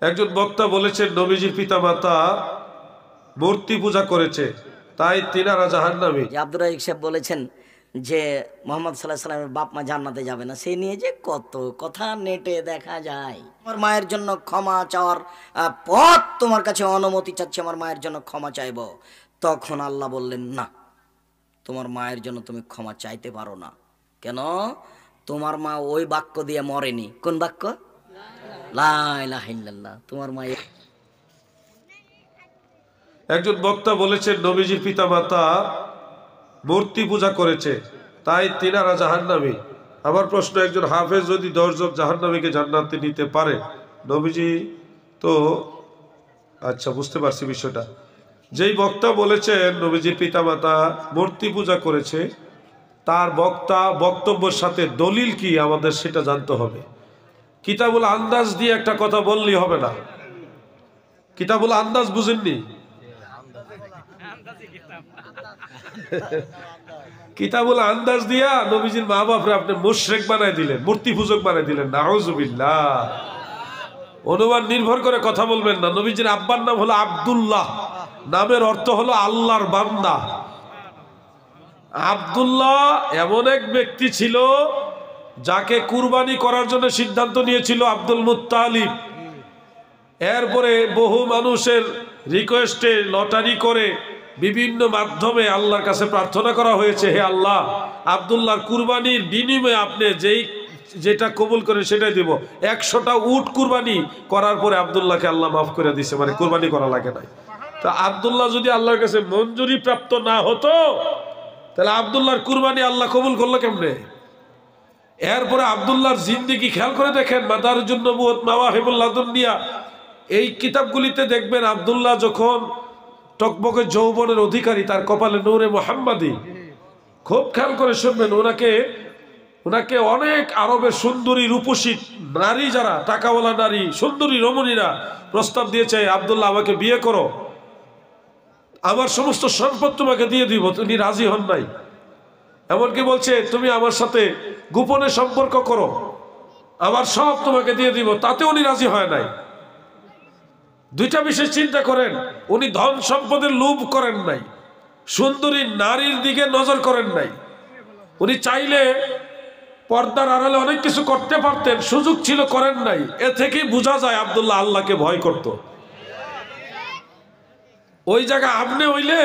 একজন বক্তা বলেছেন নবীজির পিতামাতা মূর্তি পূজা করেছে, তাই তিনারা জাহান্নামী। আব্দুর রাজ্জাক সাহেব বলেছেন যে মুহাম্মদ সাল্লাল্লাহু আলাইহি ওয়াসাল্লামের বাপ মা জান্নাতে যাবে না, সেই নিয়ে যে কত কথা নেটে দেখা যায়। আমার মায়ের জন্য ক্ষমা চাওয়ার পথ তোমার কাছে অনুমতি চাচ্ছি, আমার মায়ের জন্য ক্ষমা চাইব। তখন আল্লাহ বললেন, না, তোমার মায়ের জন্য তুমি ক্ষমা চাইতে পারো না। কেন? তোমার মা ওই বাক্য দিয়ে মরেনি। কোন বাক্য? লা ইলাহা ইল্লাল্লাহ। তোমার মা। একজন বক্তা বলেছেন নবীজির পিতামাতা মূর্তি পূজা করেছে, তাই তিনারা জাহান্নামী। আমার প্রশ্ন, একজন হাফেজ যদি 10 জন জাহান্নামীকে জান্নাতে নিতে পারে, নবীজি তো আচ্ছা বুঝতে পারছি বিষয়টা। যেই বক্তা বলেছেন নবীজির পিতামাতা মূর্তি পূজা করেছে, তার বক্তব্যের সাথে দলিল কি আমাদের সেটা জানতে হবে। কিতাবুল আন্দাজ দিয়ে একটা কথা বললেই হবে না। কিতাবুল আন্দাজ বুঝেননি? কিতাবুল আন্দাজ দিয়া নবীজির মা বাপরে আপনি মুশরিক বানাই দিলেন, মূর্তি পূজক বানাই দিলেন। নাউজুবিল্লাহ। অনুমান নির্ভর করে কথা বলবেন না। নবীজির আব্বার নাম হলো আব্দুল্লাহ, নামের অর্থ হলো আল্লাহর বান্দা। আব্দুল্লাহ এমন এক ব্যক্তি ছিল যাকে কুরবানি করার জন্য সিদ্ধান্ত নিয়েছিল আব্দুল মুত্তালিব। এরপরে বহু মানুষের রিকোয়েস্টে লটারি করে বিভিন্ন মাধ্যমে আল্লাহর কাছে প্রার্থনা করা হয়েছে, হে আল্লাহ, আব্দুল্লাহর কুরবানির বিনিময়ে আপনি যেটা কবুল করেন সেটাই দিব। 100টা উট কুরবানি করার পরে আব্দুল্লাহকে আল্লাহ মাফ করে দিছে, মানে কুরবানি করা লাগে নাই। তা আব্দুল্লাহ যদি আল্লাহর কাছে মঞ্জুরি প্রাপ্ত না হতো, তাহলে আব্দুল্লাহর কুরবানি আল্লাহ কবুল করলো কেমনে? এরপরে আব্দুল্লাহর জিন্দেগি খেয়াল করে দেখেন, মাদারুন নবুওয়াত, মাওয়াহিবুল লাদুনিয়া, এই কিতাবগুলিতে দেখবেন আব্দুল্লাহ যখন টকবকে যৌবনের অধিকারী, তার কপালে নূরে মুহাম্মাদি। খুব খেয়াল করে শুনবেন, ওনাকে অনেক আরবের সুন্দরী রূপসী নারী, যারা টাকাওয়ালা নারী, সুন্দরী রমণীরা প্রস্তাব দিয়েছে, আব্দুল্লাহ আমাকে বিয়ে করো, আমার সমস্ত সম্পদ তোমাকে দিয়ে দিব। তিনি রাজি হন নাই। এমনকি বলছে তুমি আমার সাথে গোপনে সম্পর্ক করো, আমার সব তোমাকে দিয়ে দিব, তাতে উনি রাজি হয় নাই। দুইটা বিষয় চিন্তা করেন, উনি ধন সম্পদের লোভ করেন নাই, সুন্দরী নারীর দিকে নজর করেন নাই। উনি চাইলে পর্দার আড়ালে অনেক কিছু করতে পারতেন, সুযোগ ছিল, করেন নাই। এ থেকেই বোঝা যায় আব্দুল্লাহ আল্লাহকে ভয় করত। ওই জায়গা আপনি হইলে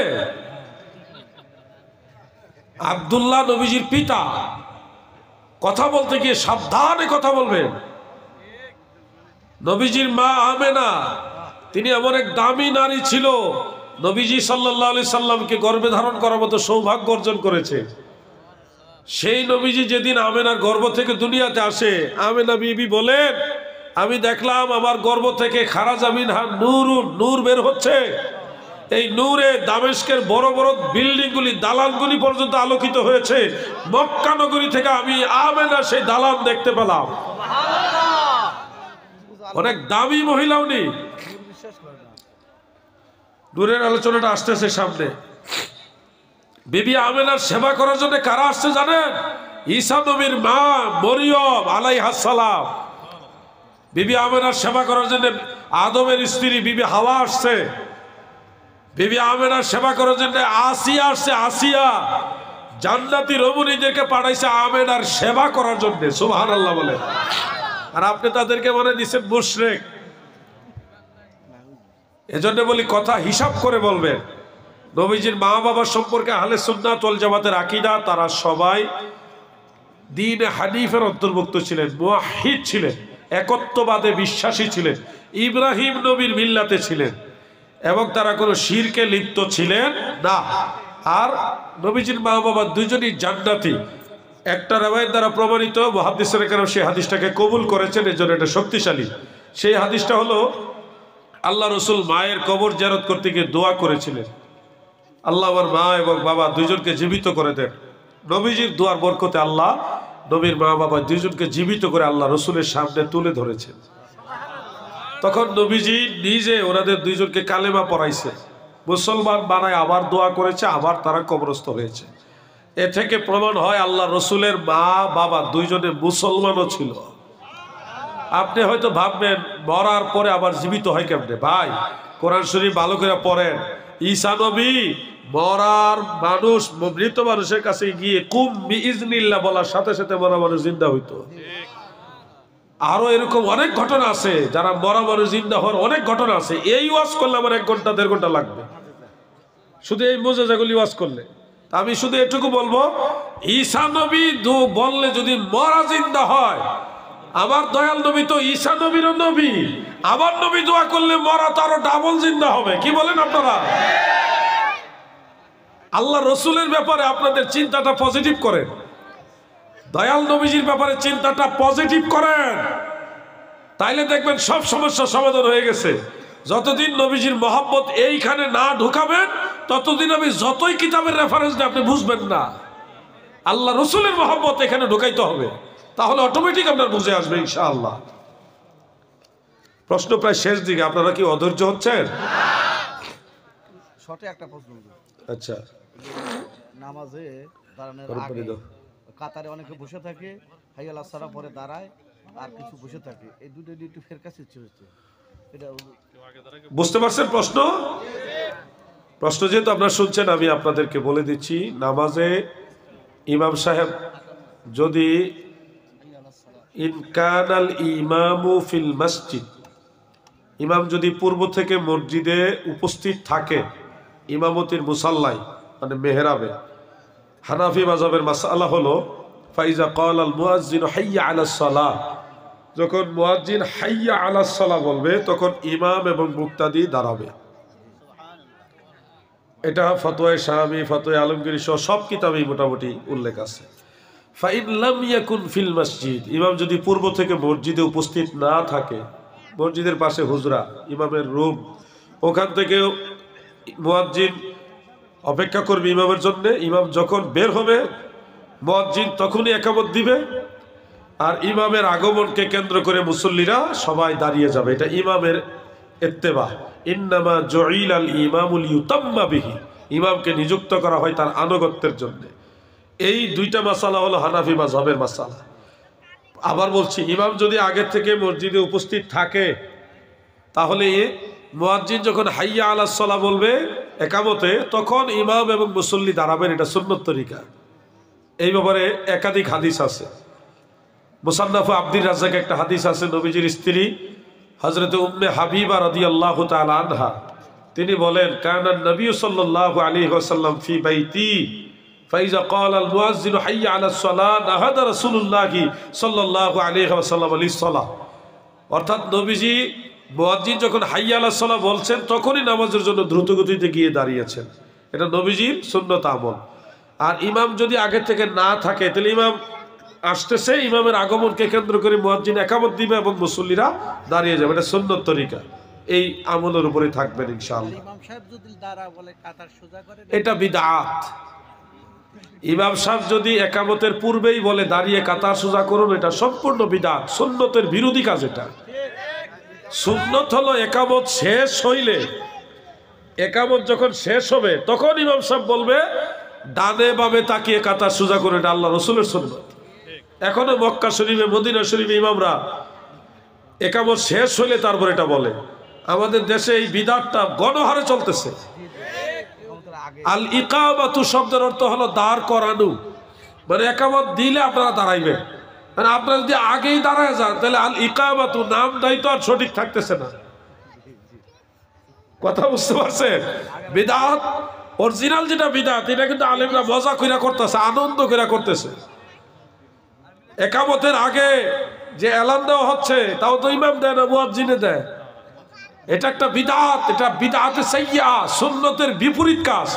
আব্দুল্লাহ নবীজির পিতা, কথা বলতে গিয়ে সাবধানে কথা বলবেন। নবীজির মা আমেনা, তিনি এমন এক দামি নারী ছিল, নবীজি সাল্লাল্লাহু আলাইহি সাল্লামকে গর্ভে ধারণ করার মতো সৌভাগ্য অর্জন করেছে। সেই নবীজি যেদিন আমেনার গর্ভ থেকে দুনিয়াতে আসে, আমেনা বিবি বলেন, আমি দেখলাম আমার গর্ভ থেকে খারাজা মিনহা নূরুন, নূর বের হচ্ছে। এই নূরে দামেস্কের বড় বড় বিল্ডিংগুলি, দালানগুলি পর্যন্ত আলোকিত হয়েছে। মক্কা নগরী থেকে আমি আমেনা সেই দালান দেখতে পেলাম। অনেক দামি মহিলা উনি। নূরের আলোচনাটা আসতেছে সামনে। বিবি আমেনার সেবা করার জন্য কারা আসছে জানেন? ঈসা নবীর মা মরিয়ম আলাইহাস সালাম। বিবি আমেনার সেবা করার জন্য আদমের স্ত্রী বিবি হাওয়া আসছে। বিবি আমেনার সেবা করার জন্য আসিয়া আসছে। আসিয়া জান্নাতি রমণীদেরকে পাঠাইছে আমেনার সেবা করার জন্য। সুবহানাল্লাহ বলে। আর আপনি তাদেরকে মনে দিচ্ছেন মুশরিক। এজন্য বলি, কথা হিসাব করে বলবেন। নবীজির মা বাবার সম্পর্কে আহলে সুন্নাত ওয়াল জামাতের আকীদা, তারা সবাই দ্বীনে হানিফের অন্তর্ভুক্ত ছিলেন, মুওয়াহহিদ ছিলেন, একত্ববাদে বিশ্বাসী ছিলেন, ইব্রাহিম নবীর মিল্লাতে ছিলেন, এবং তারা কোনো শিরকে লিপ্ত ছিলেন না। আর নবীজির মা বাবা দুজনই জান্নাতি। একটা রাওয়ায়াত দ্বারা প্রমাণিত, মুহাদ্দিসিনে কেরাম সেই হাদিসটাকে কবুল করেছেন, এজন্য এটা শক্তিশালী। সেই হাদিসটা হলো, আল্লাহ রসুল মায়ের কবর জিয়ারত করতে গিয়ে দোয়া করেছিলেন, আল্লাহ আমার মা এবং বাবা দুইজনকে জীবিত করে দেন। নবীজির দোয়ার বরকতে আল্লাহ নবীর মা বাবা দুইজনকে জীবিত করে আল্লাহ রসুলের সামনে তুলে ধরেছেন। তখন নবীজি নিজে ওনাদের দুইজনকে কালেমা পড়াইছে, মুসলমান বানায় আবার দোয়া করেছে, আবার তারা কবরস্থ হয়েছে। এ থেকে প্রমাণ হয় আল্লাহ রসুলের মা বাবা দুইজনে মুসলমানও ছিল। আপনি হয়তো ভাববেন মরার পরে আবার জীবিত হয় কেমনে? ভাই কোরআন শরীফ ভালো করে পড়েন। ঈসা নবী মরার মানুষ, মৃত মানুষের কাছে গিয়ে কুম বিইজনিল্লাহ বলার সাথে সাথে মরা মানুষ জিন্দা হইতো। আরো এরকম অনেক ঘটনা আছে, যারা মরা মানুষ জিন্দা হওয়ার অনেক ঘটনা আছে। এই ওয়াজ করলে আমার 1 ঘন্টা 1.5 ঘন্টা লাগবে, শুধু এই মুজিজাগুলি ওয়াজ করলে। আমি শুধু এটুকু বলবো, ঈসা নবী বললে যদি মরা জিন্দা হয়, আমার দয়াল নবী তো ঈসা নবীরও নবী, আমার নবী দোয়া করলে মরা তো আরো ডাবল জিন্দা হবে। কি বলেন আপনারা? আল্লাহ রসুলের ব্যাপারে আপনাদের চিন্তাটা পজিটিভ করেন, দয়াল নবীজির ব্যাপারে চিন্তাটা পজিটিভ করেন, তাইলে দেখবেন সব সমস্যার সমাধান হয়ে গেছে। যতদিন নবীজির মহব্বত এইখানে না ঢুকাবেন, ততদিন আমি যতই কিতাবের রেফারেন্স দেন আপনি বুঝবেন না। আল্লাহ রসুলের মহব্বত এখানে ঢুকাইতে হবে, তাহলে অটোমেটিক আপনার বুঝে আসবে ইনশাআল্লাহ। প্রশ্ন প্রায় শেষ দিকে, আপনারা কি অধৈর্য হচ্ছেন? শর্টে একটা প্রশ্ন। আচ্ছা, নামাজে দাঁড়ানোর আগে কাতারে অনেকে বসে থাকে, হাই আল্লাহ সালাম পরে দাঁড়ায়, আর কিছু বসে থাকে, এই দুটো একটু ফের কাছে ইচ্ছে হচ্ছে। এটা বুঝতে পারছেন প্রশ্ন? প্রশ্ন যেহেতু আপনারা শুনছেন, আমি আপনাদেরকে বলে দিচ্ছি, নামাজে ইমাম সাহেব যদি ইনকানাল ইমামু ফিল মসজিদ, ইমাম যদি পূর্ব থেকে মসজিদে উপস্থিত থাকে, ইমামতির মুসাল্লায় মানে মেহরাবে, হানাফি মাযহাবের মাসআলা হলো ফাইজা ক্বাল আল মুয়াজ্জিন হাইয়া আলাস সালাহ, যখন মুয়াজ্জিন হাইয়া আলাস সালাহ বলবে তখন ইমাম এবং মুক্তাদি দাঁড়াবে। এটা ফতোয়ায়ে শামি, ফতোয়ায়ে আলমগীরি সহ সব কিতাবেই মোটামুটি উল্লেখ আছে। ফাইন লাম ইয়াকুন ফিল মসজিদ, ইমাম যদি পূর্ব থেকে মসজিদে উপস্থিত না থাকে, মসজিদের পাশে হুজরা, ইমামের রুম, ওখান থেকে মুয়াজ্জিন অপেক্ষা করবে ইমামের জন্য। ইমাম যখন বের হবে মুয়াজ্জিন তখনই ইকামত দিবে, আর ইমামের আগমনকে কেন্দ্র করে মুসল্লিরা সবাই দাঁড়িয়ে যাবে। এটা ইমামের ইত্তেবা। ইন্নামা জুইলাল ইমামু লিউতাম্মা বিহি, ইমামকে নিযুক্ত করা হয় তার আনুগত্যের জন্য। এই দুইটা মাসালা হলো হানাফি মাযহাবের মাসালা। আবার বলছি, ইমাম যদি আগে থেকে মসজিদে উপস্থিত থাকে, তাহলে মুয়াজ্জিন যখন হাইয়া আলাস সালাহ বলবে একামতে, তখন ইমাম এবং মুসল্লি দাঁড়াবেন। এটা সুন্নত তরিকা। এই ব্যাপারে একাধিক হাদিস আছে। মুসান্নাফ আব্দুর রাজ্জাক একটা হাদিস আছে, নবীজির স্ত্রী হযরত উম্মে হাবিবা রাদিয়াল্লাহু তাআলা আনহা, তিনি বলেন, কানা নবী সাল্লাল্লাহু আলাইহি ওয়াসাল্লাম ফি বাইতি ফাইজা ক্বালা আল মুয়াজ্জিন হাইয়া আলাস সালাহ নাহাদা রাসূলুল্লাহি সাল্লাল্লাহু আলাইহি ওয়াসাল্লাম লিস সালাহ। অর্থাৎ নবীজি মুয়াজ্জিন যখন হাইয়া আলাস সালাহ বলছেন তখনই নামাজের জন্য দ্রুত গতিতে গিয়ে দাঁড়িয়েছেন। এটা নবীজির সুন্নত আমল। আর ইমাম যদি আগে থেকে না থাকে, তাহলে ইমাম আসতেছে, ইমামের আগমনকে কেন্দ্র করে মুয়াজ্জিন ইকামত দিবে এবং মুসল্লিরা দাঁড়িয়ে যাবে। এটা সুন্নত তরিকা। এই আমলের উপরে থাকবেন ইনশাআল্লাহ। ইমাম সাহেব যদি দাঁড়া বলে কাতার সোজা করে, এটা বিদআত। ইমাম সাহেব যদি ইকামতের পূর্বেই বলে দাঁড়িয়ে কাতার সোজা করুন, এটা সম্পূর্ণ বিদআত, সুন্নতের বিরোধী কাজ। এটা সুন্নত হলো ইকামত শেষ হইলে, ইকামত যখন শেষ হবে তখন ইমাম সাহেব বলবে ডানে বামে তাকিয়ে কাতার সোজা করে। এটা আল্লাহ রাসূলের সুন্নত। এখনো মক্কা শরীফে, মদিনা শরীফে ইমামরা ইকামত শেষ হইলে তারপর এটা বলে। আমাদের দেশে এই বিদআতটা গণহারে চলতেছে। আল ইকামাতু শব্দের অর্থ হলো দাঁড় করানো, মানে ইকামত দিলে আপনারা দাঁড়াইবেন। মানে আপনারা যদি আগেই দাঁড়ায় যান, তাহলে আল ইকামাতু নামটাই তো আর সঠিক থাকতেছে না। কথা বুঝতে পারছেন? বিদআত অরিজিনাল যেটা বিদআত, এটা কিন্তু আলেমরা মজা কইরা করতেছে, আনন্দ কইরা করতেছে। ইকামতের আগে যে এলান দেওয়া হচ্ছে, তাও তো ইমাম দেয় না, মুয়াজ্জিনে দেয়। এটা একটা বিদআত, এটা বিদআতে সাইয়্যা, সুন্নতের বিপরীত কাজ।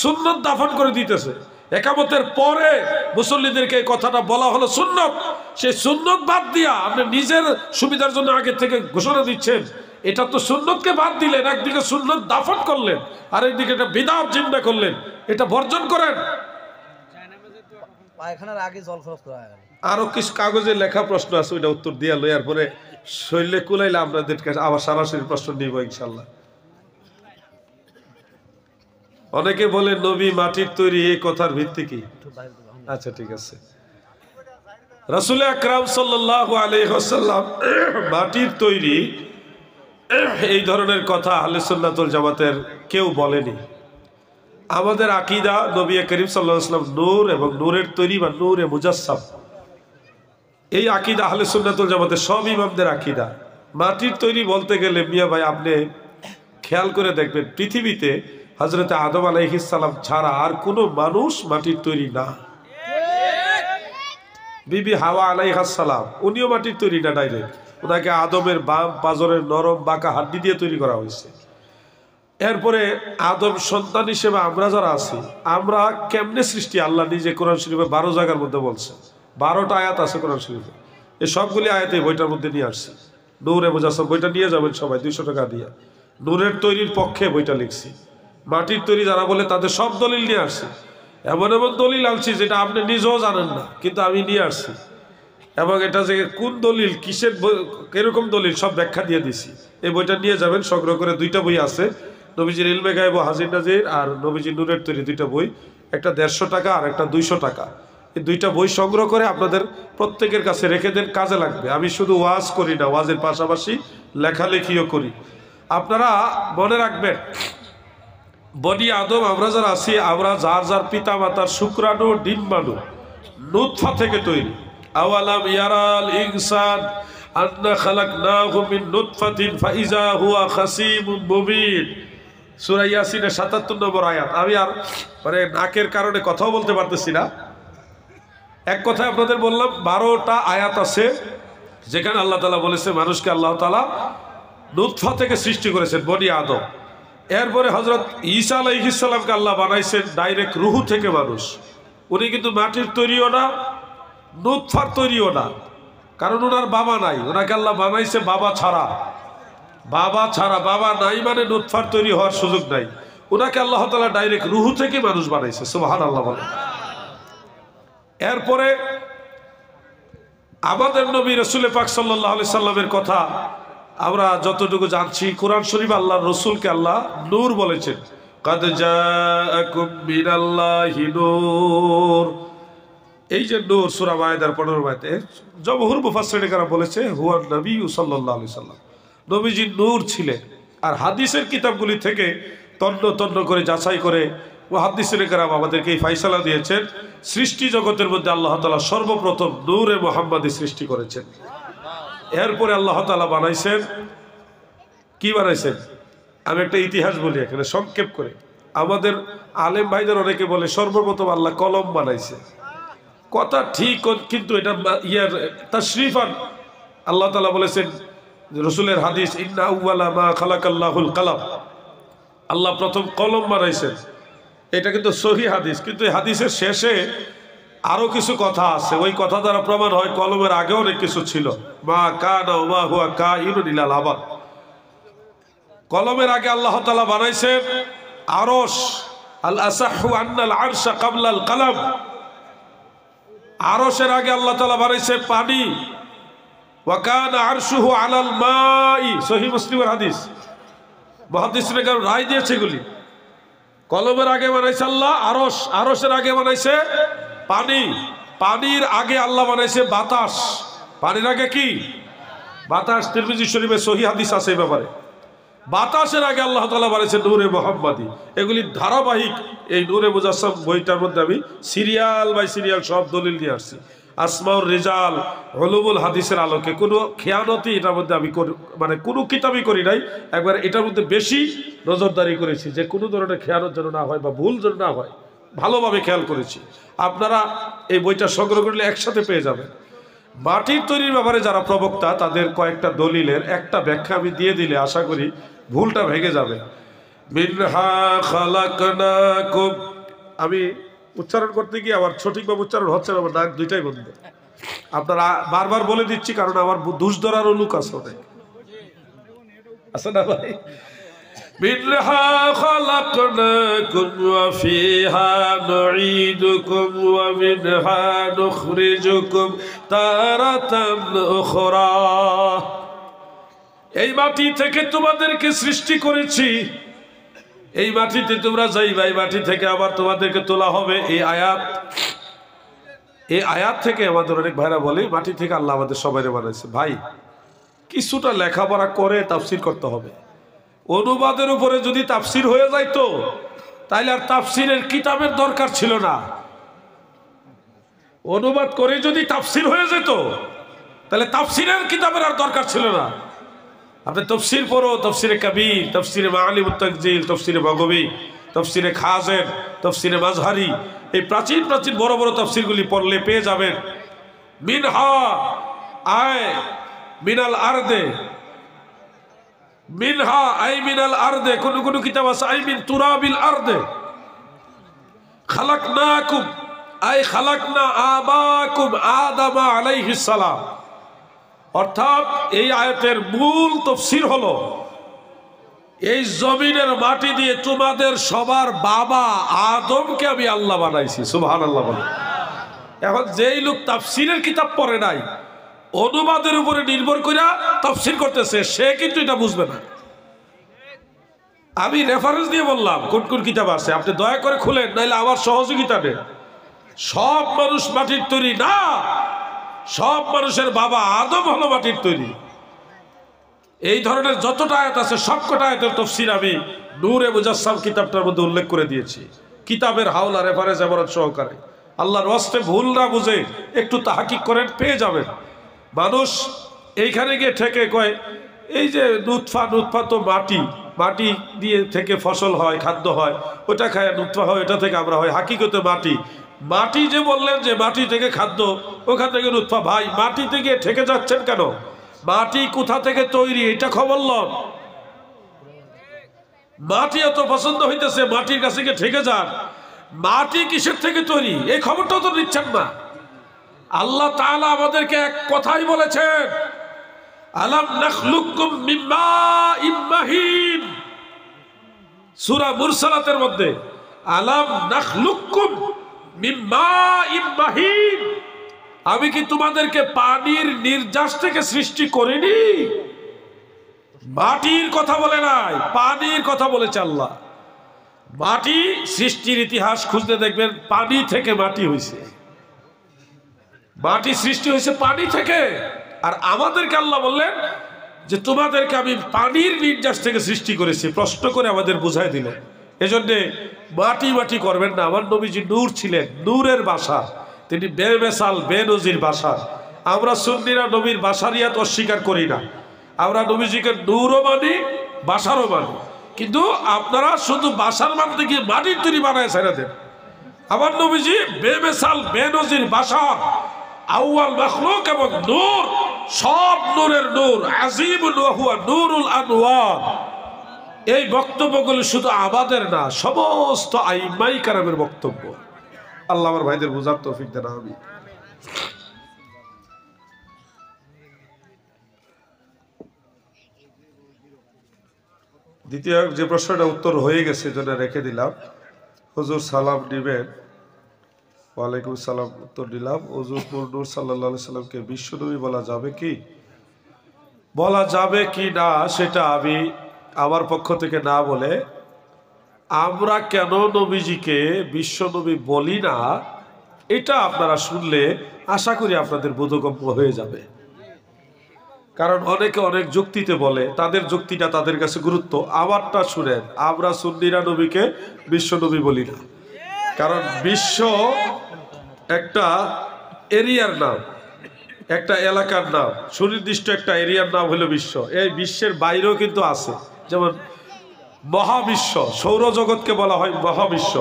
সুন্নত দাফন করে দিতেছে। ইকামতের পরে মুসল্লিদেরকে এই কথাটা বলা হলো সুন্নত, সেই সুন্নত বাদ দিয়া আপনি নিজের সুবিধার জন্য আগে থেকে ঘোষণা দিচ্ছেন। এটা তো সুন্নতকে বাদ দিলেন, একদিকে সুন্নত দাফন করলেন, আর একদিকে এটা বিদআত জিন্দা করলেন। এটা বর্জন করেন। পায়খানার আগে জল খরচ করা হয়। আরো কিছু কাগজে লেখা প্রশ্ন আছে, ওইটা উত্তর দিয়া লইয়ার পরে শৈলে কুলাইলে আপনাদের কাছে আবার সরাসরি প্রশ্ন নিব ইনশাল্লাহ। অনেকে বলে নবী মাটির তৈরি, এই কথার ভিত্তি কি? আচ্ছা ঠিক আছে। রাসূল আকরাম সাল্লাল্লাহু আলাইহি ওয়াসাল্লাম মাটির তৈরি এই ধরনের কথা আহলে সুন্নাত ওয়াল জামাতের কেউ বলেনি। আমাদের আকীদা নবী করিম সাল্লাল্লাহু আলাইহি ওয়াসাল্লাম নূর এবং নূরের তৈরি বা নূরে মুজাসসাম, এই আকীদা আহলে সুন্নাত ওয়াল জামাতের সব ইমামদের আকীদা। মাটির তৈরি বলতে গেলে মিয়া ভাই আপনি খেয়াল করে দেখবেন পৃথিবীতে হযরত আদম আলাইহিস সালাম ছাড়া আর কোনো মানুষ মাটির তৈরি না। বিবি হাওয়া আলাইহিস সালাম উনিও মাটির তৈরি না ডাইরেক্ট, ওনাকে আদমের বাম পাজরের নরম বাঁকা হাড্ডি দিয়ে তৈরি করা হয়েছে। এরপরে আদম সন্তান হিসেবে আমরা যারা আছি আমরা কেমনে সৃষ্টি আল্লাহ নিজে কোরআন শরীফে 12 জায়গার মধ্যে বলছে, 12টা আয়াত আছে কোরআন শরীফে, এই সবগুলি আয়াতে বইটার মধ্যে নিয়ে আসছি। নূরে মুজাসসাম বইটা নিয়ে যাবেন সবাই 200 টাকা দিয়ে, নূরের তৈরির পক্ষে বইটা লিখছি। মাটির তৈরি যারা বলে তাদের সব দলিল নিয়ে আসছি, এমন এমন দলিল আনছি যেটা আপনি নিজেও জানেন না, কিন্তু আমি নিয়ে আসছি। এবং এটা যে কোন দলিল কিসের কিরকম দলিল সব ব্যাখ্যা দিয়ে দিছি। এই বইটা নিয়ে যাবেন, সংগ্রহ করে 2টা বই আছে, নবীজির ইলমে গায়েব ও হাজির নাজির আর নবীজির নূরের তৈরি 2টা বই, একটা 150 টাকা আর একটা 200 টাকা। এই 2টা বই সংগ্রহ করে আপনাদের প্রত্যেকের কাছে রেখে দেন, কাজে লাগবে। আমি শুধু ওয়াজ করি না, ওয়াজের পাশাপাশি লেখালেখিও করি। আপনারা মনে রাখবেন বনি আদম আমরা যারা আছি আমরা যার যার পিতা মাতার শুক্রাণু ডিম্বাণু নুতফা থেকে তৈরি। আওয়ালাম ইয়ারাল ইনসান আন্না খালাকনাহু মিন নুতফাতিন ফাইজা হুয়া খাসিমুম মুবিন, সূরা ইয়াসিনের 77 নম্বর আয়াত। আমি আর মানে নাকের কারণে কথাও বলতে পারতেছি না। এক কথায় আপনাদের বললাম 12টা আয়াত আছে যেখানে আল্লাহ তাআলা বলেছে মানুষকে আল্লাহ তাআলা নুতফা থেকে সৃষ্টি করেছেন বনি আদম। এরপরে হযরত ঈসা আলাইহিস সালামকে আল্লাহ বানাইছেন ডাইরেক্ট রূহ থেকে মানুষ। উনি কিন্তু মাটির তৈরিও না, নুতফার তৈরিও না, কারণ ওনার বাবা নাই, ওনাকে আল্লাহ বানাইছে বাবা ছাড়া। বাবা ছাড়া, বাবা নাই মানে নুতফার তৈরি হওয়ার সুযোগ নাই। ওনাকে আল্লাহ তাআলা ডাইরেক্ট রূহ থেকে মানুষ বানাইছে, সুবহানাল্লাহ বলেন। এরপরে আমাদের নবী রাসূল পাক সাল্লাল্লাহু আলাইহি সাল্লামের কথা আমরা যতটুকু জানছি, কোরআন শরীফ আল্লাহর রাসূলকে আল্লাহ নূর বলেছেন, কাদ জাআকুম মিনাল্লাহি নূর। এই যে নূর সূরা মায়েদার 15 আয়াতে জমহুর মুফাসসিরিনরা বলেছে হুয়ান নবী সাল্লাল্লাহু আলাইহি সাল্লাম, নবীজি নূর ছিলেন। আর হাদিসের কিতাবগুলি থেকে তন্ন তন্ন করে যাচাই করে মুহাদ্দিসিনরা আমাদেরকে এই ফয়সালা দিয়েছেন সৃষ্টি জগতের মধ্যে আল্লাহ তাআলা সর্বপ্রথম নূরে মুহাম্মাদি সৃষ্টি করেছেন। এরপরে আল্লাহ তাআলা বানাইছেন, কি বানাইছেন আমি একটা ইতিহাস বলি এখানে সংক্ষেপ করে। আমাদের আলেম ভাইদের অনেকে বলে সর্বপ্রথম আল্লাহ কলম বানাইছে, কথা ঠিক, কিন্তু এটা ইয়ার তাশরীফান আল্লাহ তাআলা বলেছেন রাসূলের হাদিস, ইন্না আউওয়ালা মা খালাকাল্লাহুল কলম, আল্লাহ প্রথম কলম বানাইছেন। এটা কিন্তু সহিহ হাদিস, কিন্তু এই হাদিসের শেষে আরো কিছু কথা আছে, ওই কথা দ্বারা প্রমাণ হয় কলমের আগে অনেক কিছু ছিল। মা কানা ওয়া মা হুয়া কাইনুন ইলাল আবাদ। কলমের আগে আল্লাহ তাআলা বানাইছেন আরশ। আল আসাহু আন্নাল আরশা ক্বাবলাল কলম, আরশের আগে আল্লাহ তাআলা বানাইছে পানি। ওয়া কানা আরশুহু আলাল মাই, সহিহ মুসলিমের হাদিস। মুহাদ্দিসিনরা রায় দিয়েছে এগুলি। কলমের আগে বানাইছে আল্লাহ আরশ, আরশের আগে বানাইছে পানি, পানির আগে আল্লাহ বানাইছে বাতাস, পানির আগে কি বাতাস। তিরমিজি শরীফে সহিহ হাদিস আছে এই ব্যাপারে। বাতাসের আগে আল্লাহ তাআলা বানাইছে নূরে মুহাম্মাদি। এগুলি ধারাবাহিক এই নূরে মুজাসসাম বইটার মধ্যে আমি সিরিয়াল বাই সিরিয়াল সব দলিল নিয়ে আসছি। আসমাউর রিজাল উলুমুল হাদিসের আলোকে কোনো খেয়ানতি এটার মধ্যে আমি মানে কোনো কিতাবই করি নাই। একবার এটার মধ্যে বেশি নজরদারি করেছি যে কোনো ধরনের খেয়ানত যেন না হয় বা ভুল যেন না হয়, ভালোভাবে খেয়াল করেছি। আপনারা এই বইটা সংগ্রহ করলে একসাথে পেয়ে যাবেন। মাটির তৈরির ব্যাপারে যারা প্রবক্তা তাদের কয়েকটা দলিলের একটা ব্যাখ্যা আমি দিয়ে দিলে আশা করি ভুলটা ভেঙে যাবে। মিনহা খালাকনাকুম, আমি উচ্চারণ করতে গিয়ে আবার সঠিকভাবে উচ্চারণ হচ্ছে না, আমার নাক দুইটাই বন্ধ। আপনারা বারবার বলে দিচ্ছি কারণ আমার দুষ ধরারও লোক আছে অনেক, আছে না ভাই? মিনহা খালাকনাকুম ওয়া ফিহা নুঈদুকুম ওয়া মিনহা নুখরিজুকুম তারাতান উখরা। এই মাটি থেকে তোমাদেরকে সৃষ্টি করেছি, এই মাটিতে তোমরা যাইবা, এই মাটি থেকে আবার তোমাদেরকে তোলা হবে। এই আয়াত এই আয়াত থেকে আমাদের অনেক ভাইরা বলে মাটি থেকে আল্লাহ আমাদের সবাই বানাইছে। ভাই কিছুটা লেখাপড়া করে তাফসির করতে হবে। অনুবাদের উপরে যদি তাফসির হয়ে যাইতো তাইলে আর তাফসিরের কিতাবের দরকার ছিল না। অনুবাদ করে যদি তাফসির হয়ে যেত তাহলে তাফসিরের কিতাবের আর দরকার ছিল না। আপনি তফসির পড়ো, তফসিরে কবির, তফসিরে মাআলিমুত তানজিল, তফসিরে বগবী, তফসিরে খাজের, তফসিরে মাজহারি, এই প্রাচীন প্রাচীন বড় বড় তফসিরগুলি পড়লে পেয়ে যাবেন। মিনহা আয় মিনাল আরদে, মিনহা আই মিনাল আরদে, কোন কোন কিতাব আছে আই মিন তুরাবিল আরদে, খালাকনাকুম আই খালাকনা আবাকুম আদম আলাইহিস সালাম। অর্থাৎ এই আয়াতের মূল তাফসীর হলো এই জমিনের মাটি দিয়ে তোমাদের সবার বাবা আদমকে আমি আল্লাহ বানাইছি। সুবহানাল্লাহ বলে। এখন যেই লোক তাফসীরের কিতাব পড়ে নাই, অনুবাদের উপরে নির্ভর করে তাফসীর করতেছে, সে কিন্তু এটা বুঝবে না। আমি রেফারেন্স দিয়ে বললাম কোন কোন কিতাব আছে, আপনি দয়া করে খুলেন, নাইলে আমার সহযোগিতা নেন। সব মানুষ মাটির তৈরি না, সব মানুষের বাবা আদম হলো মাটির তৈরি। এই ধরনের যতটা আয়াত আছে সবকটা আয়াতের তাফসীর আমি নূরে মুজাসসাম কিতাবটার মধ্যে উল্লেখ করে দিয়েছি, কিতাবের হাওলা রেফারেন্স এবারত সহকারে। আল্লাহর ওয়াস্তে ভুল না বুঝে একটু তাহাকিক করেন, পেয়ে যাবেন। মানুষ এইখানে গিয়ে ঠেকে কয় এই যে নুতফা, নুতফা তো মাটি, মাটি দিয়ে থেকে ফসল হয়, খাদ্য হয়, ওটা খায় নুতফা হয়, ওটা থেকে আমরা হয়। হাকিকতে মাটি, মাটি যে বললেন যে মাটি থেকে খাদ্য, ওখান থেকে নুতফা। ভাই মাটি থেকে ঠেকে যাচ্ছেন কেন? মাটি কোথা থেকে তৈরি এটা খবর লন। মাটি এত পছন্দ হইতেছে, মাটির কাছে গিয়ে ঠেকে যান। মাটি কিসের থেকে তৈরি এই খবরটাও তো নিচ্ছেন না। আল্লাহ তাআলা আমাদেরকে এক কথাই বলেছেন, আলাম নাখলুকুম মিন মাইম মাহিন, সূরা মুরসালাতের মধ্যে, আলাম নাখলুকুম মিন মাইম মাহিন, আমি কি তোমাদেরকে পানির নির্যাস থেকে সৃষ্টি করিনি? মাটির কথা বলে নাই, পানির কথা বলেছে আল্লাহ। মাটি সৃষ্টির ইতিহাস খুঁজতে দেখবেন পানি থেকে মাটি হয়েছে, মাটি সৃষ্টি হয়েছে পানি থেকে। আর আমাদেরকে আল্লাহ বললেন যে তোমাদেরকে আমি পানির নির্যাস থেকে সৃষ্টি করেছি, প্রশ্ন করে আমাদের বুঝাই দিলেন। এজন্যে মাটি মাটি করবেন না। আমার নবীজি নূর ছিলেন, নূরের বাসা, তিনি বেমেসাল বেনজির বাসা। আমরা সুন্নিরা নবীর বাসারিয়াত অস্বীকার করি না, আমরা নবীজিকে নূরও মানি, বাসারও মানি। কিন্তু আপনারা শুধু বাসার মানতে গিয়ে মাটির তৈরি বানায় ছেড়ে দেন। আমার নবীজি বেমেসাল বেনজির বাসা, আউয়াল মাখলুক এবং নূর, সব নূরের নূর, আজিমুল ওয়া হুয়া নূরুল আনওয়ার। এই বক্তব্যগুলো শুধু আমাদের না, সমস্ত আইমাই কারামের বক্তব্য। আল্লাহ আমার ভাইদের বুঝার তৌফিক দেন, আমিন। দ্বিতীয় যে প্রশ্নটা উত্তর হয়ে গেছে জন্য রেখে দিলাম। হুজুর সালাম নিবেন? ওয়ালাইকুম সালাম, উত্তর দিলাম। হুজুর নূর সাল্লাল্লাহু আলাইহি সাল্লামকে বিশ্বনবী বলা যাবে কি? বলা যাবে কি না সেটা আমি আমার পক্ষ থেকে না বলে, আমরা কেন নবীজিকে বিশ্বনবী বলি না এটা আপনারা শুনলে আশা করি আপনাদের বোধগম্য হয়ে যাবে। কারণ অনেকে অনেক যুক্তিতে বলে, তাদের যুক্তিটা তাদের কাছে গুরুত্ব। আমারটা শুনেন, আমরা সুন্নিরা নবীকে বিশ্বনবী বলি না। কারণ বিশ্ব একটা এরিয়ার নাম, একটা এলাকার নাম, সুনির্দিষ্ট একটা এরিয়ার নাম হলো বিশ্ব। এই বিশ্বের বাইরেও কিন্তু আছে, যেমন মহাবিশ্ব, সৌরজগৎকে বলা হয় মহাবিশ্ব।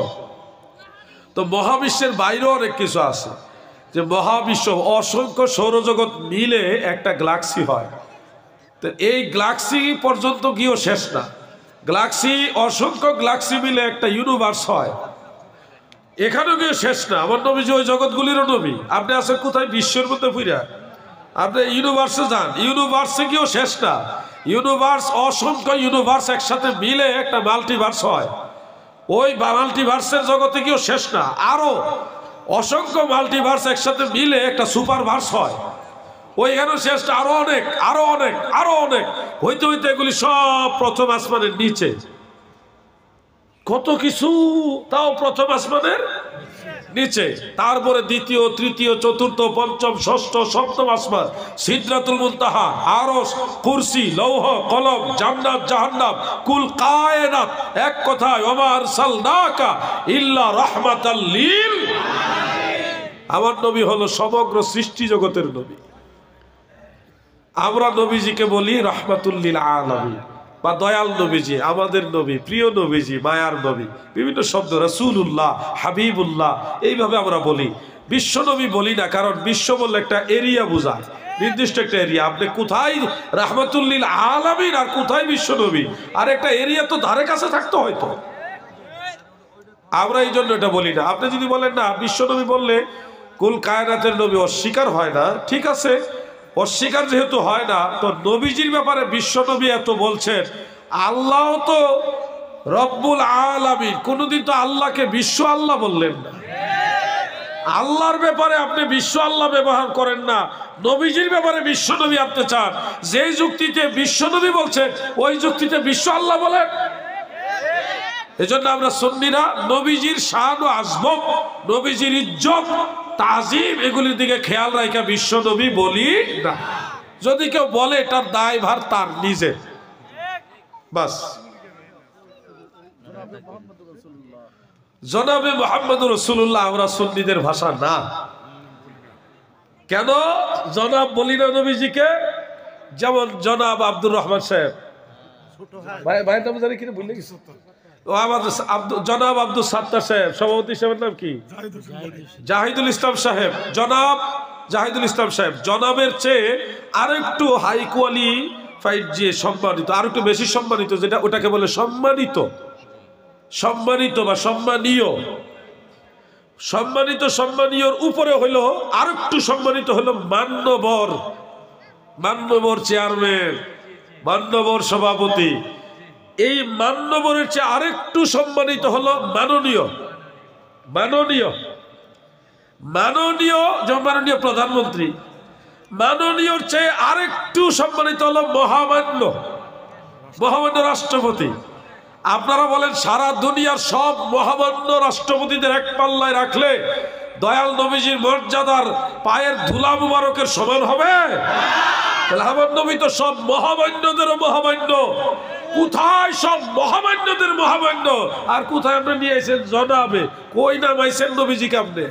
তো মহাবিশ্বের বাইরেও অনেক কিছু আছে, যে মহাবিশ্ব অসংখ্য সৌরজগৎ মিলে একটা গ্যালাক্সি হয়। তো এই গ্যালাক্সি পর্যন্ত গিয়েও শেষ না, গ্যালাক্সি অসংখ্য গ্যালাক্সি মিলে একটা ইউনিভার্স হয়, এখানেও গিয়ে শেষ না। আমার নবীজি ওই জগৎগুলিরও নবী। আপনি আছেন কোথায়? বিশ্বের মধ্যে ফিরা আপনি ইউনিভার্সে যান, ইউনিভার্সে গিয়েও শেষ না। ইউনিভার্স, অসংখ্য ইউনিভার্স একসাথে মিলে একটা মাল্টিভার্স হয়, ওই মাল্টিভার্সের জগতে গিয়েও শেষ না। আরো অসংখ্য মাল্টিভার্স একসাথে মিলে একটা সুপারভার্স হয়, ওইখানেও শেষ না। আরো অনেক, আরো অনেক, আরো অনেক, হইতে হইতে এগুলি সব প্রথম আসমানের নিচে। কত কিছু, তাও প্রথম আসমানের নিচে, তারপরে দ্বিতীয়, তৃতীয়, চতুর্থ, পঞ্চম, ষষ্ঠ, সপ্তম আসমান, সিদরাতুল মুনতাহা, আরশ, কুরসি, লৌহ কলম, জান্নাত জাহান্নাম, কুল কায়নাত। এক কথায় ওমা আরসালনাকা ইল্লা রাহমাতাল লিল আলামিন। আমার নবী হলো সমগ্র সৃষ্টি জগতের নবী। আমরা নবীজিকে বলি রাহমাতুল লিল আলামিন বা দয়াল নবীজি, আমাদের নবী, প্রিয় নবীজি, মায়ার নবী, বিভিন্ন শব্দ, রাসূলুল্লাহ, হাবিবুল্লাহ, এইভাবে আমরা বলি। বিশ্ব নবী বলি না, কারণ বিশ্ব বললে একটা এরিয়া বোঝায়, নির্দিষ্ট একটা এরিয়া। আপনি কোথায় রাহমাতুল লিল আলামিন আর কোথায় বিশ্ব নবী, আর একটা এরিয়া তো ধারে কাছে থাকতো হয়তো। আমরা এই জন্য এটা বলি না। আপনি যদি বলেন না বিশ্ব নবী বললে কুল কায়নাতের নবী অস্বীকার হয় না, ঠিক আছে, অস্বীকার যেহেতু হয় না, তো নবীজির ব্যাপারে বিশ্ব নবী এত বলছেন। আল্লাহ তো রব্বুল আলামিন, কোনদিন তো আল্লাহকে বিশ্ব আল্লাহ বললেন না। আল্লাহর ব্যাপারে আপনি বিশ্ব আল্লাহ ব্যবহার করেন না, নবীজির ব্যাপারে বিশ্ব নবী আপনি চান। যে যুক্তিতে বিশ্ব নবী বলছেন ওই যুক্তিতে বিশ্ব আল্লাহ বলেন। এজন্য আমরা সুন্নিরা নবীজির শান ও আজমত, নবীজির ইজ্জত তাজিম, এগুলির দিকে খেয়াল রাখা বিশ্ব নবী বলি না। যদি কেউ বলে এটার দায়ভার তার নিজের, বাস। জনাবে মুহাম্মদুর রাসূলুল্লাহ আমরা সুন্নিদের ভাষা না। কেন জনাব বলি না নবীজিকে? যেমন জনাব আব্দুর রহমান সাহেব, ভাই নাম জানি কিনা ভুলে গেছি, জনাব আব্দুল সাত্তার সাহেব, সভাপতি সাহেবের নাম কি? জাহিদুল ইসলাম সাহেব। জনাব জাহিদুল ইসলাম সাহেব জনাবের চেয়ে আরেকটু হাই কোয়ালিফাইড, যে সম্মানিত, আর একটু বেশি সম্মানিত, যেটা ওটাকে বলে সম্মানিত, সম্মানিত বা সম্মানীয়। সম্মানিত, সম্মানীয়র উপরে হইলো আরেকটু সম্মানিত হলো মান্যবর, মান্যবর চেয়ারম্যান, মান্যবর সভাপতি। এই মান্যবরের চেয়ে আরেকটু সম্মানিত হলো মাননীয়, মাননীয়, মাননীয়, যেমন মাননীয় প্রধানমন্ত্রী। মাননীয়র চেয়ে আরেকটু সম্মানিত হলো মহামান্য, মহামান্য রাষ্ট্রপতি। আপনারা বলেন সারা দুনিয়ার সব মহামান্য রাষ্ট্রপতিদের এক পাল্লায় রাখলে দয়াল নবীজির মর্যাদার পায়ের ধুলা মুবারকের সমান হবে? আমার নবী তো সব মহামান্যদেরও মহামান্য। কোথায় সব মহামান্যদের মহামান্য, আর কোথায় আপনি নিয়ে এসেছেন জনাবে? কই নামাইছেন নবীজিকে আপনি?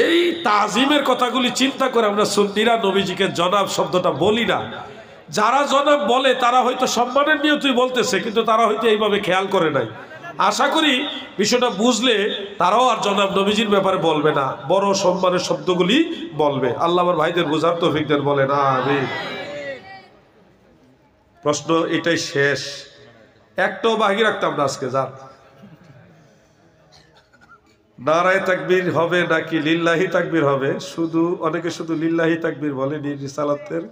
এই তাজিমের কথাগুলি চিন্তা করে আমরা সুন্নিরা নবীজিকে জনাব শব্দটা বলি না। যারা জনাব বলে তারা হয়তো সম্মানের নিয়তই বলতেছে, কিন্তু তারা হয়তো এইভাবে খেয়াল করে নাই। আশা করি বিষয়টা বুঝলে তারাও আর জনাব নবীজির ব্যাপারে বলবে না, বড় সম্মানের শব্দগুলি বলবে। আল্লাহ আমার ভাইদের বোঝার তৌফিক দেন, বলে না আমিন। প্রশ্ন এটাই শেষ, একটাও বাকি রাখতাম না আজকে। যান, নারায়ে তাকবীর হবে নাকি লিল্লাহি তাকবীর হবে? শুধু অনেকে শুধু লিল্লাহি তাকবীর বলে, রিসালাতের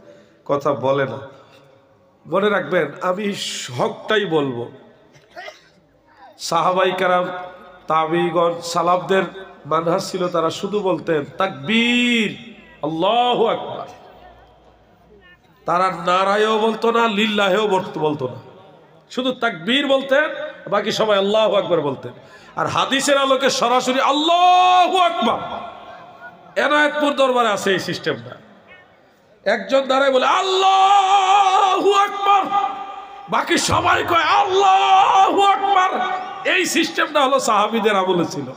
কথা বলে না। মনে রাখবেন আমি হকটাই বলবো। সাহাবাই কেরাম, তাবিগণ, সালাফদের মানহাজ ছিল তারা শুধু বলতেন তাকবীর, আল্লাহু আকবার। তারা নারায়েও বলতো না, লিল্লাহেও বলতো না, শুধু তাকবীর বলতেন, বাকি সবাই আল্লাহু আকবার বলতেন। আর হাদিসের আলোকে সরাসরি আল্লাহু আকবার, এনায়েতপুর দরবারে আছে এই সিস্টেমটা। একজন দাঁড়ায় বলে আল্লাহু আকবার, বাকি সবাই কয় আল্লাহু আকবার। এই সিস্টেমটা হলো সাহাবীদের আমলে ছিল,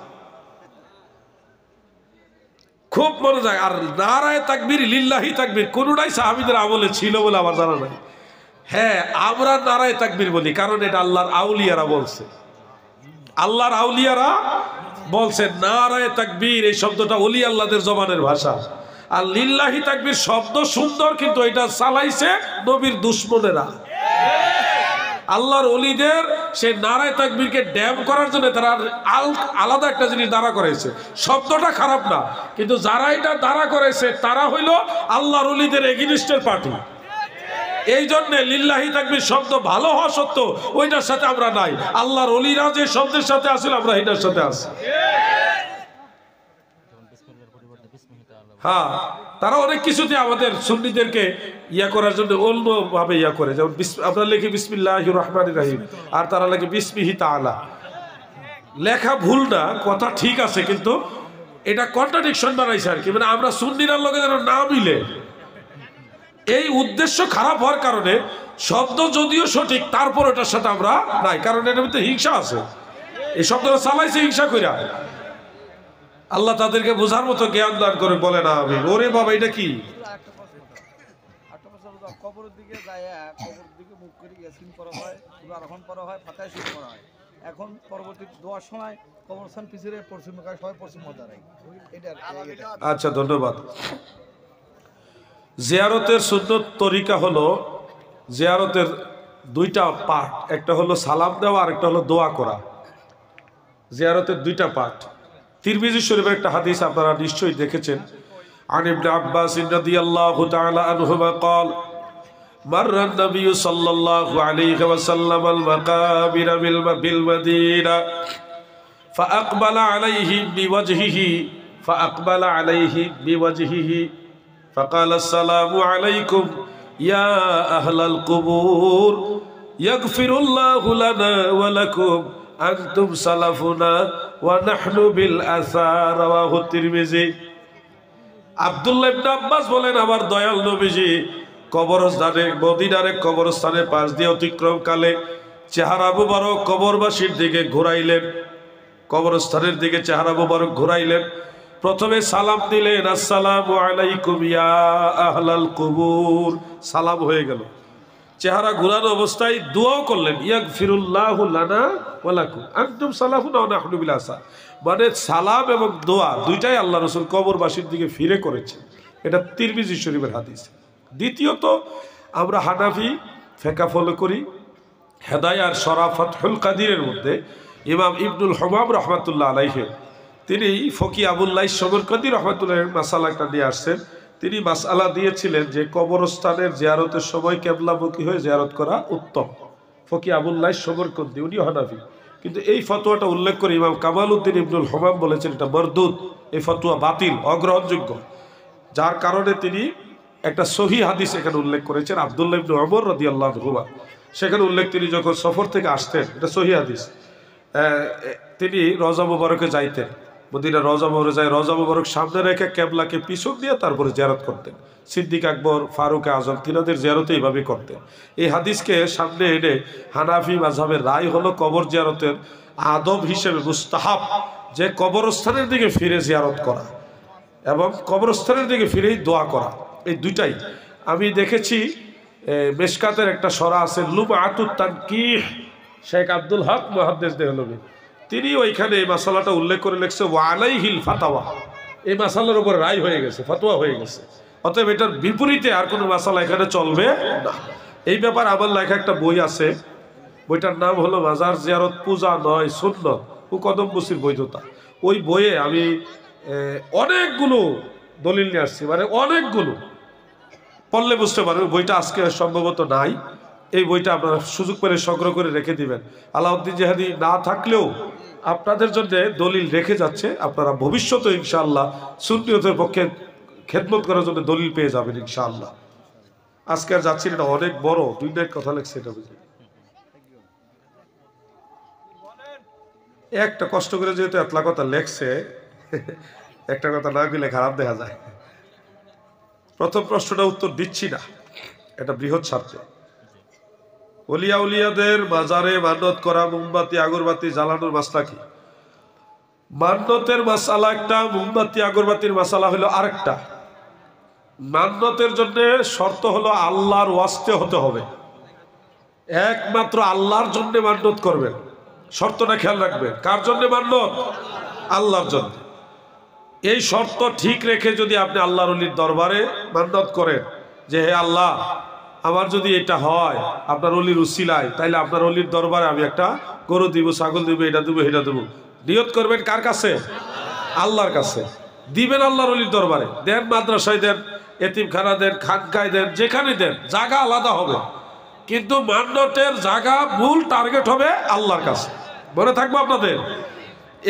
খুব মনে যায়। আর নারায়ে তাকবীর, লিল্লাহি তাকবীর কোনটাই সাহাবীদের আমলে ছিল বলে আমার জানা নাই। হ্যাঁ, আমরা নারায়ে তাকবীর বলি কারণ এটা আল্লাহর আউলিয়ারা বলছে, আল্লাহর আউলিয়ারা বলছে নারায়ে তাকবীর। এই শব্দটা ওলি আল্লাহদের জবানের ভাষা। আর লিল্লাহি তাকবীর শব্দ সুন্দর, কিন্তু এটা চালাইছে নবীর দুশমনেরা। আল্লাহর ওলিদের সেই নারায়ে তাকবীরকে ড্যাম করার জন্য তারা আলাদা একটা জিনিস দাঁড়া করেছে। শব্দটা খারাপ না, কিন্তু যারা এটা দাঁড়া করেছে তারা হইল আল্লাহর ওলিদের এগেইনস্টের পার্টি। এই জন্য লিল্লাহি তাকবীর শব্দ ভালো হওয়া সত্ত্বেও ওইটার সাথে আমরা নাই। আল্লাহর ওলিরা যে শব্দের সাথে আসলে আমরা এটার সাথে আছি। হ্যাঁ, তারা অনেক কিছুতে আমাদের সুন্নিদেরকে ইয়া করার জন্য অন্যভাবে ইয়া করে। যেমন আমরা লিখি বিসমিল্লাহির রহমানির রহিম, আর তারা লেখে বিসমিহি তাআলা। লেখা ভুল না, কথা ঠিক আছে, কিন্তু এটা কন্ট্রাডিকশন বানাইছে আর কি, মানে আমরা সুন্নিরার লগে যেন না মিলে, এই উদ্দেশ্য খারাপ হওয়ার কারণে শব্দ যদিও সঠিক তারপর এটার সাথে আমরা নাই, কারণ এটার মধ্যে হিংসা আছে। এই শব্দটা চালাইছে হিংসা কইরা। আল্লাহ তাদেরকে বোঝার মতো জ্ঞান দান করে। বলে না আমি ওরে বাবা এটা কি কবরের দিকে যায়, কবরের দিকে মুখ করে ইয়াসিন পড়া হয়, সূরা আরফান পড়া হয়, ফাতিহা শরীফ পড়া হয়। এখন পরবর্তী দোয়ার সময় কবরস্থান পিছনে পশ্চিম মুখে সবাই পশ্চিম মত দাঁড়ায়। এটা আচ্ছা, ধন্যবাদ। জিয়ারতের সুন্নত তরিকা হলো, জিয়ারতের দুইটা পার্ট, একটা হলো সালাম দেওয়া আর একটা হলো দোয়া করা। জিয়ারতের দুইটা পার্ট। তিরমিজি শরীফের একটা হাদিস আপনারা নিশ্চয়ই দেখেছেন। عن ابن عباس رضي الله تعالى عنهما قال مر النبي صلى الله عليه وسلم المقابر بالمدينة فأقبل عليهم بوجهه فقال السلام عليكم يا أهل القبور يغفر الله لنا ولكم أنتم سلفنا ونحن بالآثار رواه الترمذي। আব্দুল্লাহ ইবনে আব্বাস বলেন, আমার দয়াল নবীজি কবরস্থানে, মদিনার কবরস্থানের পাশ দিয়ে অতিক্রম কালে চেহারা মুবারক কবরবাসীর দিকে ঘুরাইলেন, কবরস্থানের দিকে চেহারা মুবারক ঘুরাইলেন। প্রথমে সালাম দিলেন, আসসালামু আলাইকুম ইয়া আহলাল কুবুর, সালাম হয়ে গেল। চেহারা ঘুরানো অবস্থায় দোয়াও করলেন, ইয়াগফিরুল্লাহু লানা ওয়া লাকুম আনতুম সালাফুনা ওয়া নাহনু বিল আসা। মানে সালাম এবং দোয়া দুইটাই আল্লাহ রাসূল কবরবাসীর দিকে ফিরে করেছেন। এটা তিরমিজি শরীফের হাদিস। দ্বিতীয়ত, আমরা হানাফি ফিকহ ফলো করি। হেদায়ার শরা ফাতহুল কাদিরের মধ্যে ইমাম ইবনুল হুমাম রাহমাতুল্লাহ আলাইহি, তিনি ফকি আবুল্লাহ সমরকন্দি রহমাতুল্লাহের মাসালাটা নিয়ে আসছেন। তিনি মাসআলা দিয়েছিলেন যে কবরস্থানের জিয়ারতের সময় কিবলামুখী হয়ে জিয়ারত করা উত্তম। ফকি আবুল্লাহ সমরকন্দি, উনি হানাফি, কিন্তু এই ফতোয়াটা উল্লেখ করে ইমাম কামালউদ্দিন ইবনুল হুমাম বলেছেন এটা মরদুদ, এই ফতোয়া বাতিল, অগ্রহণযোগ্য। যার কারণে তিনি একটা সহি হাদিস এখানে উল্লেখ করেছেন, আব্দুল্লাহ ইবনে ওমর রাদিয়াল্লাহু আনহু, সেখানে উল্লেখ তিনি যখন সফর থেকে আসতেন, এটা সহি হাদিস, তিনি রওজা মুবারকে যাইতেন, মদিনার রওজা মুবারকে যায়, রওজা মুবারক সামনে রেখে কেবলাকে পিছন দিয়ে তারপরে জিয়ারত করতেন। সিদ্দিক আকবর, ফারুক আজম তিনাদের জিয়ারতে এইভাবে করতেন। এই হাদিসকে সামনে এনে হানাফি মাযহাবের রায় হলো কবর জিয়ারতের আদব হিসেবে মুস্তাহাব, যে কবরস্থানের দিকে ফিরে জিয়ারত করা এবং কবরস্থানের দিকে ফিরেই দোয়া করা, এই দুইটাই। আমি দেখেছি মেশকাতের একটা সরা আছে লুমআতুত তানকিহ, শেখ আব্দুল হক মুহাদ্দিস দেহলভী, তিনি ওইখানে এই মাসালাটা উল্লেখ করে লিখছে ওয়া আলাইহিল ফাতাওয়া, এই মাসালার উপর রায় হয়ে গেছে, ফতোয়া হয়ে গেছে। অতএব এটার বিপরীতে আর কোনো মাসালা এখানে চলবে না। এই ব্যাপার আমার লেখা একটা বই আছে, বইটার নাম হলো মাজার জিয়ারত পূজা নয় সুন্নত ও কদম বসির বৈধতা। ওই বইয়ে আমি অনেকগুলো দলিল নিয়ে আসছি, মানে অনেকগুলো, পড়লে বুঝতে পারবেন। বইটা আজকে সম্ভবত নাই, এই বইটা আপনারা সুযোগ পেলে সংগ্রহ করে রেখে দিবেন। আলাউদ্দিন জিহাদি না থাকলেও আপনাদের জন্য দলিল রেখে যাচ্ছে, আপনারা ভবিষ্যতে ইনশাআল্লাহ সুন্নিয়তের পক্ষে খেদমত করার জন্য দলিল পেয়ে যাবেন ইনশাআল্লাহ। আজকে আর যাচ্ছি না, অনেক বড়, 2 মিনিট কথা লেখছে এটা বুঝি। একটা কষ্ট করে যেহেতু এতলা কথা লেখছে, একটা কথা না গেলে খারাপ দেখা যায়। প্রথম প্রশ্নটা উত্তর দিচ্ছি না, এটা বৃহৎ স্বার্থে। ওলিয়া উলিয়াদের মাজারে মান্নত করা, মোমবাতি আগরবাতি জ্বালানোর মাসলা কি? মান্নতের মাসালা একটা, মোমবাতি আগরবাতির মাসালা হলো আরেকটা। মান্নতের জন্য শর্ত হলো আল্লাহর ওয়াস্তে হতে হবে, একমাত্র আল্লাহর জন্য মান্নত করবেন। শর্তটা খেয়াল রাখবেন, কার জন্য মান্নত? আল্লাহর জন্য। এই শর্ত ঠিক রেখে যদি আপনি আল্লাহর ওলির দরবারে মান্নত করেন যে হে আল্লাহ, আমার যদি এটা হয় আপনার অলির উসিলায়, তাইলে আপনার অলির দরবারে আমি একটা গরু দিব, ছাগল দিব, এটা দেবো, এটা দেবো। নিয়ত করবেন কার কাছে? আল্লাহর কাছে। দিবেন আল্লাহর অলির দরবারে, দেন মাদ্রাসায় দেন, এতিমখানা দেন, খানকায় দেন, যেখানে দেন, জায়গা আলাদা হবে, কিন্তু মান্নতের জায়গা মূল টার্গেট হবে আল্লাহর কাছে। মনে থাকবো আপনাদের।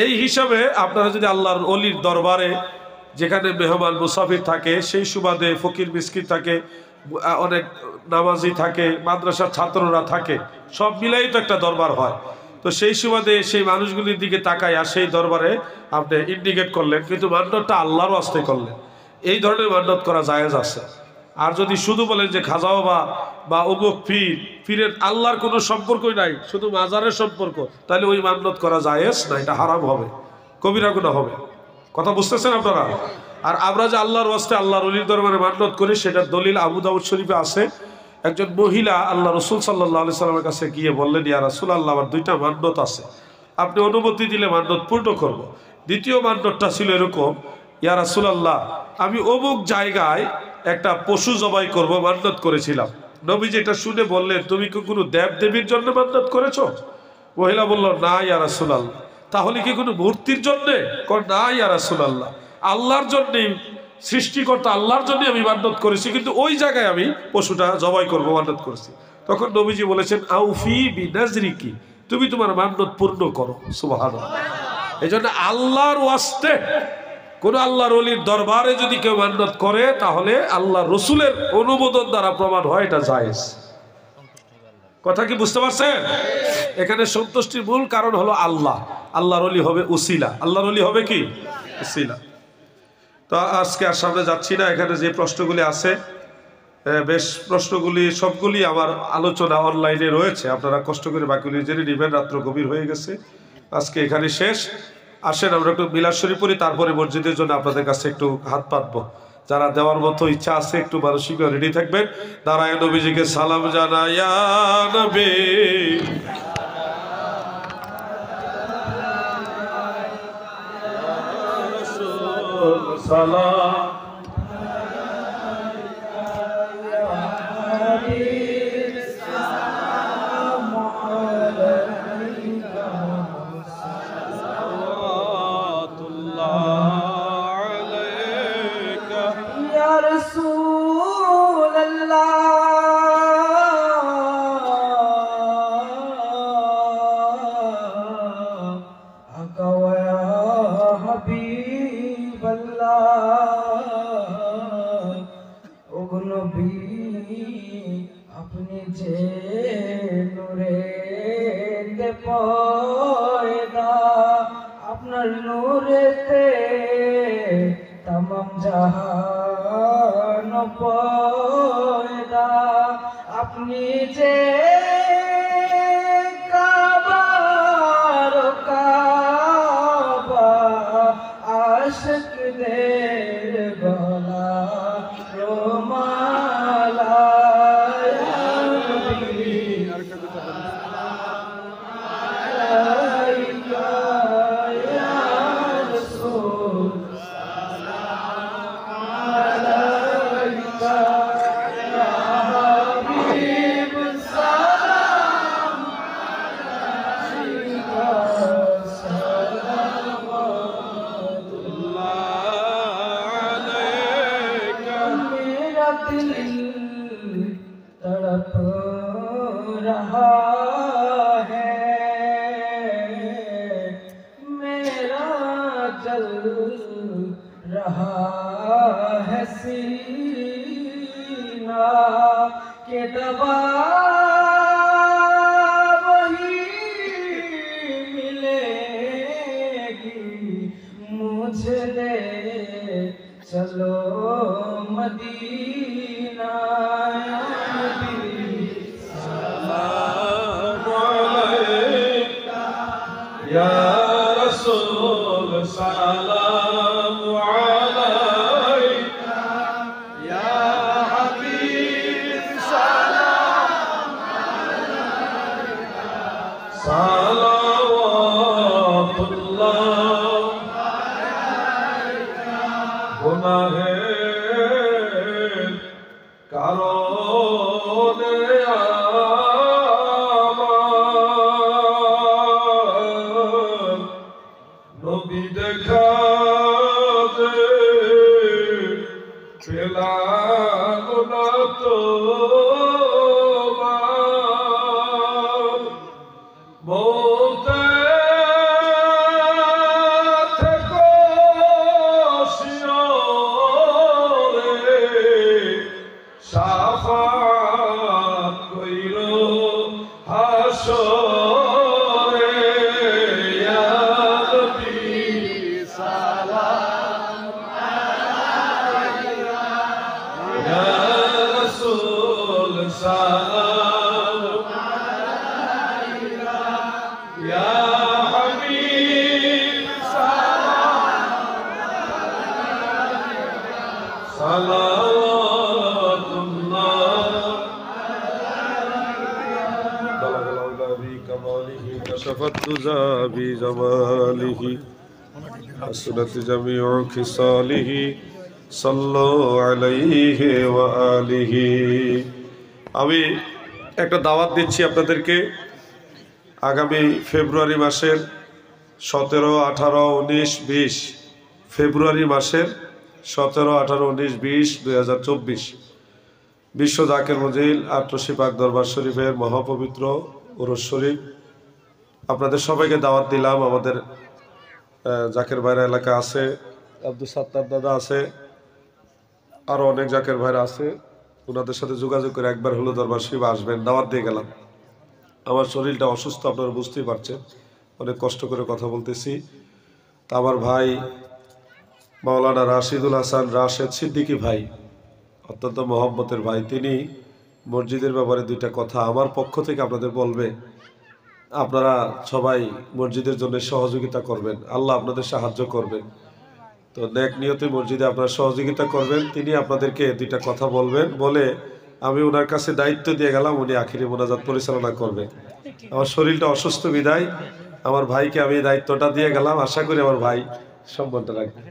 এই হিসাবে আপনারা যদি আল্লাহর অলির দরবারে, যেখানে মেহমান মুসাফির থাকে, সেই সুবাদে ফকির মিসকিন থাকে, অনেক নামাজি থাকে, মাদ্রাসার ছাত্ররা থাকে, সব মিলাই তো একটা দরবার হয়। তো সেই সুবাদে সেই মানুষগুলির দিকে তাকাইয়া সেই দরবারে আপনি ইন্ডিকেট করলেন, কিন্তু মান্যতটা আল্লাহর ওয়াস্তে করলেন। এই ধরনের মান্যত করা জায়েজ আছে। আর যদি শুধু বলেন যে খাজা বাবা বা অমুক পীরের আল্লাহর কোনো সম্পর্কই নাই, শুধু মাজারের সম্পর্ক, তাহলে ওই মান্যত করা জায়েজ না, এটা হারাম হবে, কবিরা গুনাহ হবে। কথা বুঝতেছেন আপনারা? আর আমরা যে আল্লাহর ওয়াস্তে আল্লাহর ওলির দরবারে মান্যত করি, সেটার দলিল আবু দাউদ শরীফে আছে। একজন মহিলা আল্লাহ রসুল সাল্লাল্লাহু আলাইহি সাল্লামের কাছে গিয়ে বললেন, ইয়া রাসূলুল্লাহ, আমার 2টা মান্যত আছে, আপনি অনুমতি দিলে মান্যত পূর্ণ করব। দ্বিতীয় মান্যতটা ছিল এরকম, ইয়া রাসূলুল্লাহ, আমি অমুক জায়গায় একটা পশু জবাই করব, মান্যত করেছিলাম। নবীজি এটা শুনে বললেন, তুমি কি কোনো দেব দেবীর জন্য মান্যত করেছো? মহিলা বলল, না ইয়া রাসূলুল্লাহ। তাহলে কি কোনো মূর্তির জন্যে? না ইয়া রাসূলুল্লাহ, আল্লাহর জন্যেই, সৃষ্টিকর্তা আল্লাহর জন্য আমি মান্যত করেছি, কিন্তু ওই জায়গায় আমি পশুটা জবাই করবো মান্যত করেছি। তখন নবীজি বলেছেন, আউফি বিনাজরিকি, তুমি তোমার মান্যত পূর্ণ করো। সুবহানাল্লাহ। এই জন্য আল্লাহর ওয়াস্তে কোন আল্লাহর ওলির দরবারে যদি কেউ মান্যত করে, তাহলে আল্লাহ রসুলের অনুমোদন দ্বারা প্রমাণ হয় এটা জায়েজ। কথা কি বুঝতে পারছেন? এখানে সন্তুষ্টির মূল কারণ হলো আল্লাহ। আল্লাহর ওলি হবে উসিলা, আল্লাহর ওলি হবে কি উসিলা। তো আজকে আর সামনে যাচ্ছি না। এখানে যে প্রশ্নগুলি আছে, বেশ প্রশ্নগুলি সবগুলি আমার আলোচনা অনলাইনে রয়েছে, আপনারা কষ্ট করে বাকিগুলি জেনে নেবেন। রাত্র গভীর হয়ে গেছে, আজকে এখানে শেষ। আসেন আমরা একটু মিলাদ শরীফ পড়ি, তারপরে মসজিদের জন্য আপনাদের কাছে একটু হাত পাতবো। যারা দেওয়ার মতো ইচ্ছা আছে একটু মানসিক রেডি থাকবেন। দাঁড়ায় নবীজিকে সালাম জানাই, ইয়া নবী সালাম अपने जे नूरे ते पयदा আপনার নূরেতে तमाम জাহান পয়দা আপনি যে কাবার কাবা আশিকদের গলা রোমালা तड़प रहा है मेरा जल रहा है सीना के दवा वही मिलेगी मुझे ले चलो मदीना या रसूल सलाम अलैका, या हबीब सलाम अलैका, सलावतुल्लाह अलैका। गुनाहेर কারণে নবী দেখা দে পেলাম না তো মৌতে থেকো শিয়রে শাফাত সালাম আলাইকা ইয়া হাবিব সালাওয়াতুল্লাহ বালাগাল উলা বিকামালিহি কাশাফাত তুজা বিজামালিহি হাসনাত জামিউ খিসালিহি সাল্লু আলাইহি ওয়া আলিহি। আমি একটা দাওয়াত দিচ্ছি আপনাদেরকে। আগামী ফেব্রুয়ারি মাসের 17, 18, 19, 20 ফেব্রুয়ারি মাসের 17, 18, 19, 20, 2024 বিশ্ব জাকের মজিল আটরশি পাক দরবার শরীফের মহাপবিত্র উরুস শরীফ। আপনাদের সবাইকে দাওয়াত দিলাম। আমাদের জাকের ভাইরা এলাকা আছে, আব্দুল সাত্তার দাদা আছে, আরও অনেক জাকের ভাইরা আছে। ওনাদের সাথে যোগাযোগ করে একবার হলো দরবার শরীফ আসবেন, দাওয়াত দিয়ে গেলাম। আমার শরীরটা অসুস্থ, আপনারা বুঝতেই পারছেন, অনেক কষ্ট করে কথা বলতেছি। তা আমার ভাই মাওলানা রাশিদুল হাসান রাশেদ সিদ্দিকী ভাই, অত্যন্ত মহব্বতের ভাই, তিনি মসজিদের ব্যাপারে দুইটা কথা আমার পক্ষ থেকে আপনাদের বলবে। আপনারা সবাই মসজিদের জন্য সহযোগিতা করবেন, আল্লাহ আপনাদের সাহায্য করবেন। তো নেক নিয়তে মসজিদে আপনারা সহযোগিতা করবেন। তিনি আপনাদেরকে দুইটা কথা বলবেন, বলে আমি ওনার কাছে দায়িত্ব দিয়ে গেলাম, উনি আখিরি মোনাজাত পরিচালনা করবেন। আমার শরীরটা অসুস্থ বিদায় আমার ভাইকে আমি দায়িত্বটা দিয়ে গেলাম। আশা করি আমার ভাই সম্মানটা রাখবে।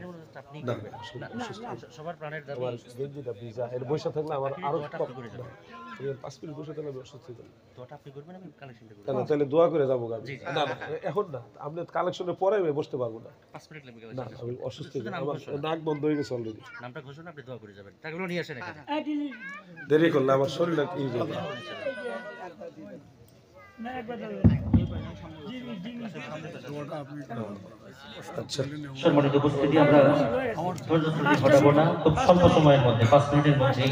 সবার প্রাণের দাবি আমার গেঞ্জিটা ভিজা, এর বসে থাকলে আমার আরো 5 মিনিট বসে থাকলে আমি অসুস্থ হয়ে যাবো। দোয়াটা আপনি করবেন, আমি কালেকশনটা করব। না, তাহলে দোয়া করে যাবো গাড়ি। না না, এখন না, আপনি কালেকশনের পরে আমি বসতে পারবো না। 5 মিনিট লাগবে না, কালেকশন। আমি অসুস্থ হয়ে যাবো, আমার নাক বন্ধ হয়ে গেছে অলরেডি। নামটা ঘোষণা আপনি দোয়া করে যাবেন। টাকাগুলো নিয়ে আসেন এখানে। দেরি করলে আমার শরীরটা কি যাবে। আচ্ছা, সম্মানিত উপস্থিতি, আমরা ঘটাবো না, খুব স্বল্প সময়ের মধ্যে 5 মিনিটের মধ্যে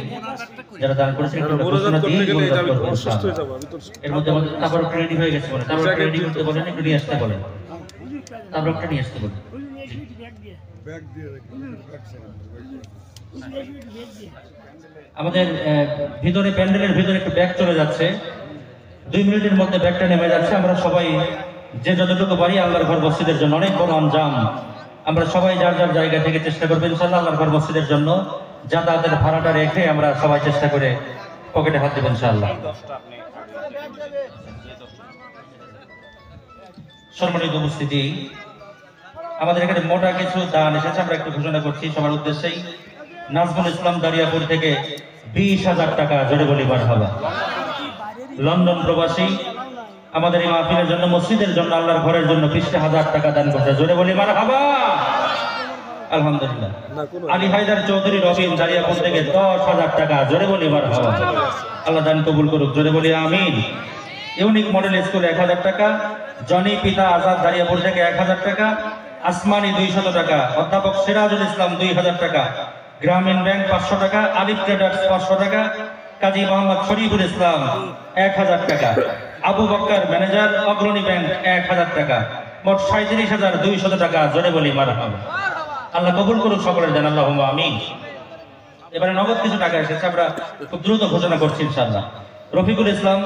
যারা দান করেছেন মোনাজাত করতে গেলে আমি অসুস্থ হয়ে যাবো। আমি তো এর মধ্যে আমাদের তারপর রেডি হয়ে গেছে, বলে তারপর রেডি করতে বলেন, একটু নিয়ে আসতে বলেন, তারপর একটা নিয়ে আসতে বলেন। আমাদের ভিতরে প্যান্ডেলের ভিতরে একটু ব্যাগ চলে যাচ্ছে, 2 মিনিটের মধ্যে ব্যাগটা নেমে যাচ্ছে। আমরা সবাই যে যতটুকু পারি আল্লাহর ঘর মসজিদের জন্য, অনেক বড় আঞ্জাম, আমরা সবাই যার যার জায়গা থেকে চেষ্টা করবেন ইনশাআল্লাহ আল্লাহর ঘর মসজিদের জন্য যাতায়াতের ভাড়াটা রেখে আমরা সবাই চেষ্টা করে পকেটে হাত দেবেন ইনশাআল্লাহ। সম্মানিত উপস্থিতি, আমাদের এখানে মোটা কিছু দান এসেছে, আমরা একটু ঘোষণা করছি সবার উদ্দেশ্যেই। নাজমুল ইসলাম দারিয়াপুর থেকে 20,000 টাকা, জোরে বলি মারহাবা। লন্ডন প্রবাসী আমাদের এই মাহফিলের জন্য, মসজিদের জন্য, আল্লাহর ঘরের জন্য 20,000 টাকা দান করছে, জোরে বলি মারহাবা। আলহামদুলিল্লাহ। আলী হায়দার চৌধুরী রবিন দারিয়াপুর থেকে 10,000 টাকা, জোরে বলি মারহাবা। আল্লাহ দান কবুল করুক, জোরে বলি আমিন। ইউনিক মডেল স্কুল 1000 টাকা, জনি পিতা আজাদ দারিয়াপুর থেকে 1000 টাকা, আসমানি 200 টাকা, অধ্যাপক সিরাজুল ইসলাম 2000 টাকা, গ্রামীণ ব্যাংক 500 টাকা, আলিফ ট্রেডার্স 500 টাকা, কাজী মোহাম্মদ শরীফুল ইসলাম 1000 টাকা, আবু বক্কর ম্যানেজার অগ্রণী ব্যাংক 1000 টাকা, মোট 37,200 টাকা, জোরে বলি মারহাবা। আল্লাহ কবুল করুক সকলের দেন, আল্লাহুম্মা আমিন। এবারে নগদ কিছু টাকা এসেছে, আমরা খুব দ্রুত ঘোষণা করছি ইনশাআল্লাহ। রফিকুল ইসলাম